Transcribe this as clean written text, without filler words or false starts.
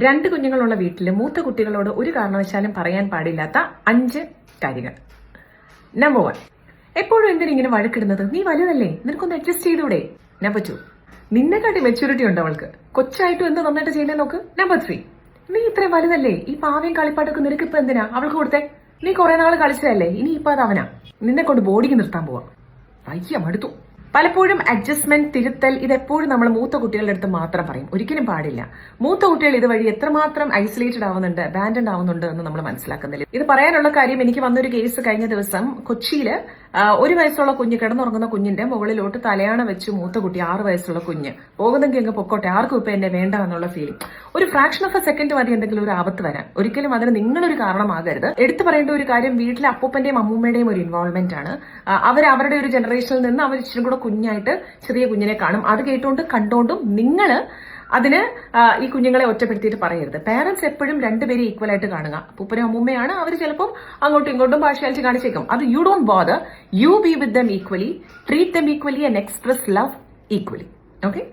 രണ്ട് കുഞ്ഞുങ്ങളുള്ള വീട്ടിൽ മൂത്ത കുട്ടികളോട് ഒരു കാരണവശാലും പറയാൻ പാടില്ലാത്ത 5 കാര്യങ്ങൾ. നമ്പർ 1, എപ്പോഴും എന്തിനിങ്ങനെ വഴക്കിടുന്നത്? നീ വലുതല്ലേ, നിനക്കൊന്ന് അഡ്ജസ്റ്റ് ചെയ്തൂടെ? നമ്പർ 2, നിന്നെക്കാട്ടി മെച്യൂരിറ്റി ഉണ്ട് അവൾക്ക്, കൊച്ചായിട്ടും എന്ത് നന്നായിട്ട് ചെയ്യുന്നേ നോക്ക്. നമ്പർ 3, നീ ഇത്രയും വലുതല്ലേ, ഈ പാവയും കളിപ്പാട്ടൊക്കെ നിനക്കിപ്പോ എന്തിനാ അവൾക്ക് കൊടുത്തേ? നീ കുറെ നാള് കളിച്ചതല്ലേ, ഇനി ഇപ്പൊ അത് അവനാ, നിന്നെ കൊണ്ട് ബോഡിക്ക് നിർത്താൻ പോവാ. വയ്യ, മടുത്തു. പലപ്പോഴും അഡ്ജസ്റ്റ്മെന്റ്, തിരുത്തൽ ഇതെപ്പോഴും നമ്മൾ മൂത്ത കുട്ടികളുടെ അടുത്ത് മാത്രം പറയും, ഒരിക്കലും പാടില്ല. മൂത്ത കുട്ടികൾ ഇതുവഴി എത്രമാത്രം ഐസൊലേറ്റഡ് ആവുന്നുണ്ട്, അബാൻഡൻഡ് ആവുന്നുണ്ട് എന്ന് നമ്മൾ മനസ്സിലാക്കുന്നില്ല. ഇത് പറയാനുള്ള കാര്യം, എനിക്ക് വന്നൊരു കേസ് കഴിഞ്ഞ ദിവസം കൊച്ചിയില് 1 വയസ്സുള്ള കുഞ്ഞ്, കിടന്നുറങ്ങുന്ന കുഞ്ഞിന്റെ മുകളിലോട്ട് തലയാണ വെച്ച് മൂത്ത കുട്ടി 6 വയസ്സുള്ള കുഞ്ഞ് പോകുന്നെങ്കിൽ അങ്ങ് പൊക്കോട്ടെ, ആർക്കും ഇപ്പൊ എന്നെ വേണ്ട എന്നുള്ള ഫീലിംഗ്. ഒരു ഫ്രാക്ഷൻ ഓഫ് എ സെക്കൻഡ് മതി എന്തെങ്കിലും ഒരു ആപത്ത് വരാൻ, ഒരിക്കലും അതിന് നിങ്ങളൊരു കാരണമാകരുത്. എടുത്തു പറയേണ്ട ഒരു കാര്യം, വീട്ടിലെ അപ്പൂപ്പന്റെയും അമ്മൂമ്മയുടെയും ഒരു ഇൻവോൾവ്മെന്റ് ആണ്. അവരുടെ ഒരു ജനറേഷനിൽ നിന്ന് അവർ ഇച്ചിരി കൂടെ കുഞ്ഞായിട്ട് ചെറിയ കുഞ്ഞിനെ കാണും. അത് കേട്ടോണ്ട് കണ്ടോണ്ടും നിങ്ങള് അതിന് ഈ കുഞ്ഞുങ്ങളെ ഒറ്റപ്പെടുത്തിയിട്ട് പറയരുത്. പേരൻസ് എപ്പോഴും രണ്ടുപേരും ഈക്വൽ ആയിട്ട് കാണുക. അപ്പൂപ്പനും അമ്മൂമ്മയാണ്, അവർ ചിലപ്പോൾ അങ്ങോട്ടും ഇങ്ങോട്ടും പാർഷ്യാലിറ്റി കാണിച്ചേക്കും. അത് you don't bother, you be with them equally, treat them equally and express love equally. Okay.